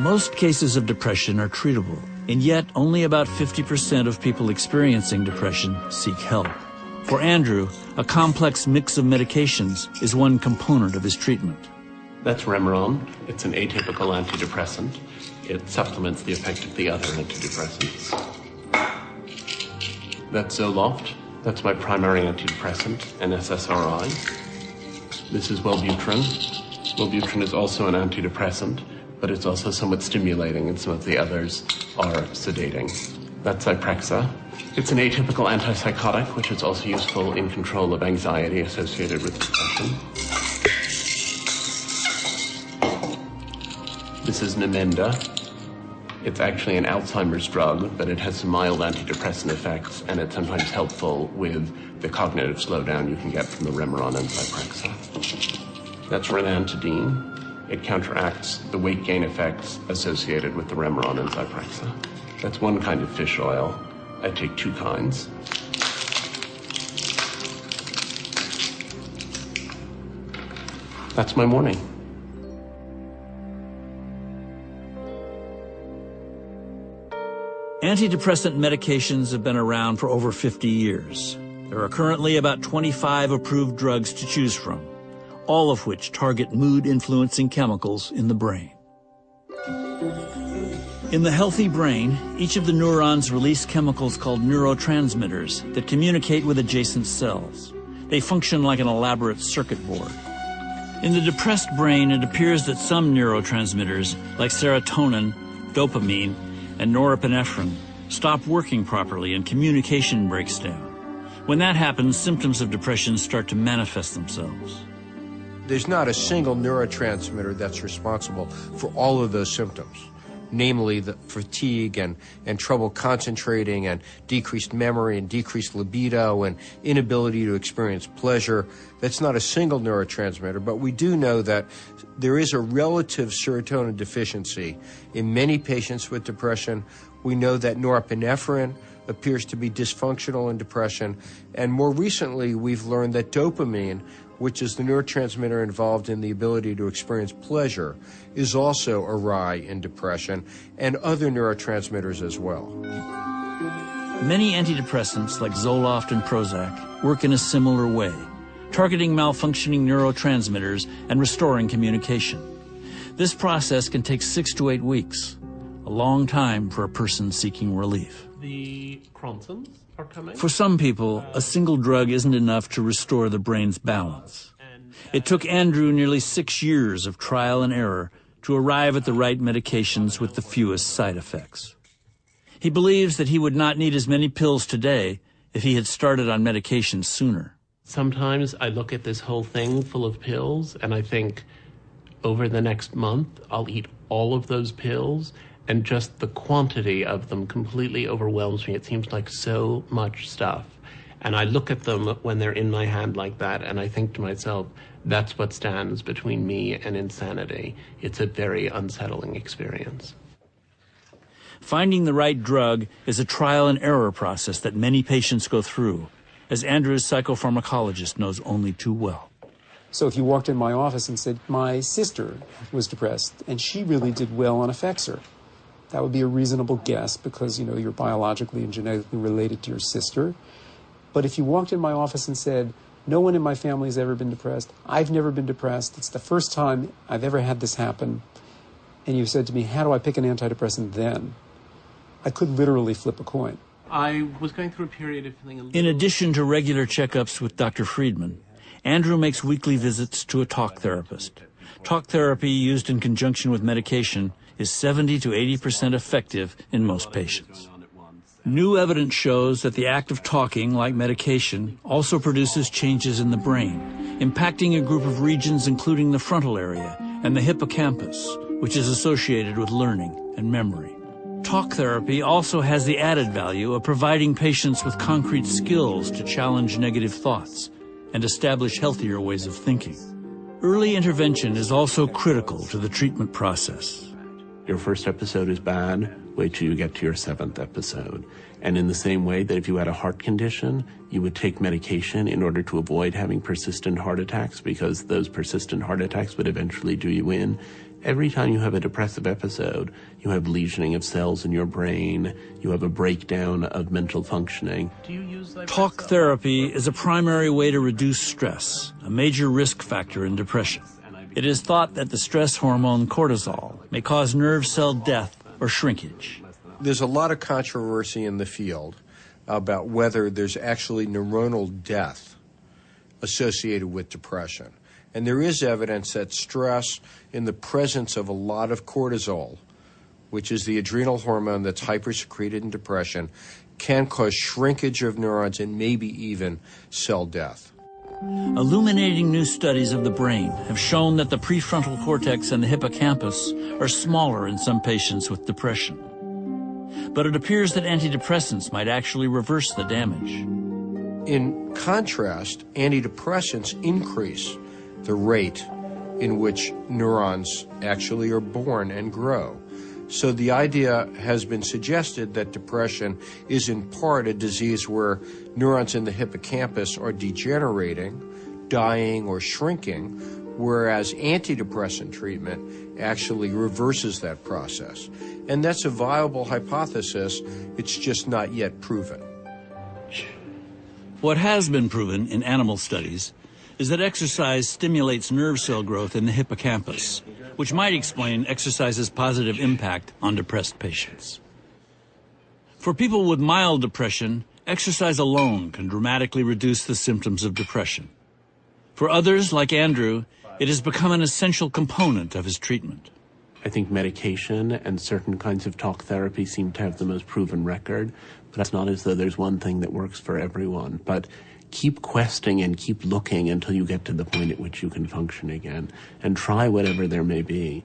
Most cases of depression are treatable, and yet only about 50% of people experiencing depression seek help. For Andrew, a complex mix of medications is one component of his treatment. That's Remeron. It's an atypical antidepressant. It supplements the effect of the other antidepressants. That's Zoloft. That's my primary antidepressant, an SSRI. This is Wellbutrin. Wellbutrin is also an antidepressant, but it's also somewhat stimulating, and some of the others are sedating. That's Zyprexa. It's an atypical antipsychotic, which is also useful in control of anxiety associated with depression. This is Namenda. It's actually an Alzheimer's drug, but it has some mild antidepressant effects, and it's sometimes helpful with the cognitive slowdown you can get from the Remeron and Zyprexa. That's ranitidine. It counteracts the weight gain effects associated with the Remeron and Zyprexa. That's one kind of fish oil. I take 2 kinds. That's my morning. Antidepressant medications have been around for over 50 years. There are currently about 25 approved drugs to choose from, all of which target mood-influencing chemicals in the brain. In the healthy brain, each of the neurons release chemicals called neurotransmitters that communicate with adjacent cells. They function like an elaborate circuit board. In the depressed brain, it appears that some neurotransmitters, like serotonin, dopamine, and norepinephrine, stop working properly and communication breaks down. When that happens, symptoms of depression start to manifest themselves. There's not a single neurotransmitter that's responsible for all of those symptoms, namely the fatigue and trouble concentrating and decreased memory and decreased libido and inability to experience pleasure. That's not a single neurotransmitter, but we do know that there is a relative serotonin deficiency in many patients with depression. We know that norepinephrine appears to be dysfunctional in depression, and more recently we've learned that dopamine, which is the neurotransmitter involved in the ability to experience pleasure, is also awry in depression, and other neurotransmitters as well. Many antidepressants, like Zoloft and Prozac, work in a similar way, targeting malfunctioning neurotransmitters and restoring communication. This process can take 6 to 8 weeks, a long time for a person seeking relief. The Cronsons are coming. For some people, a single drug isn't enough to restore the brain's balance. It took Andrew nearly 6 years of trial and error to arrive at the right medications with the fewest side effects. He believes that he would not need as many pills today if he had started on medication sooner. Sometimes I look at this whole thing full of pills and I think, over the next month, I'll eat all of those pills, and just the quantity of them completely overwhelms me. It seems like so much stuff. And I look at them when they're in my hand like that, and I think to myself, that's what stands between me and insanity. It's a very unsettling experience. Finding the right drug is a trial and error process that many patients go through, as Andrew's psychopharmacologist knows only too well. So if you walked in my office and said, my sister was depressed and she really did well on Effexor, that would be a reasonable guess because, you know, you're biologically and genetically related to your sister. But if you walked in my office and said, no one in my family has ever been depressed, I've never been depressed, it's the first time I've ever had this happen, and you said to me, how do I pick an antidepressant then? I could literally flip a coin. I was going through a period of feeling a little... In addition to regular checkups with Dr. Friedman, Andrew makes weekly visits to a talk therapist. Talk therapy used in conjunction with medication is 70 to 80% effective in most patients. New evidence shows that the act of talking, like medication, also produces changes in the brain, impacting a group of regions including the frontal area and the hippocampus, which is associated with learning and memory. Talk therapy also has the added value of providing patients with concrete skills to challenge negative thoughts and establish healthier ways of thinking. Early intervention is also critical to the treatment process. Your first episode is bad, wait till you get to your 7th episode. And in the same way that if you had a heart condition, you would take medication in order to avoid having persistent heart attacks, because those persistent heart attacks would eventually do you in. every time you have a depressive episode, you have lesioning of cells in your brain, you have a breakdown of mental functioning. Talk therapy is a primary way to reduce stress, a major risk factor in depression. It is thought that the stress hormone cortisol may cause nerve cell death or shrinkage. There's a lot of controversy in the field about whether there's actually neuronal death associated with depression. And there is evidence that stress in the presence of a lot of cortisol, which is the adrenal hormone that's hypersecreted in depression, can cause shrinkage of neurons and maybe even cell death. Illuminating new studies of the brain have shown that the prefrontal cortex and the hippocampus are smaller in some patients with depression. But it appears that antidepressants might actually reverse the damage. In contrast, antidepressants increase the rate in which neurons actually are born and grow. So the idea has been suggested that depression is in part a disease where neurons in the hippocampus are degenerating, dying, or shrinking, whereas antidepressant treatment actually reverses that process. And that's a viable hypothesis. It's just not yet proven. What has been proven in animal studies is that exercise stimulates nerve cell growth in the hippocampus, which might explain exercise's positive impact on depressed patients. For people with mild depression, exercise alone can dramatically reduce the symptoms of depression. For others, like Andrew, it has become an essential component of his treatment. I think medication and certain kinds of talk therapy seem to have the most proven record, but it's not as though there's one thing that works for everyone. But keep questing and keep looking until you get to the point at which you can function again, and try whatever there may be.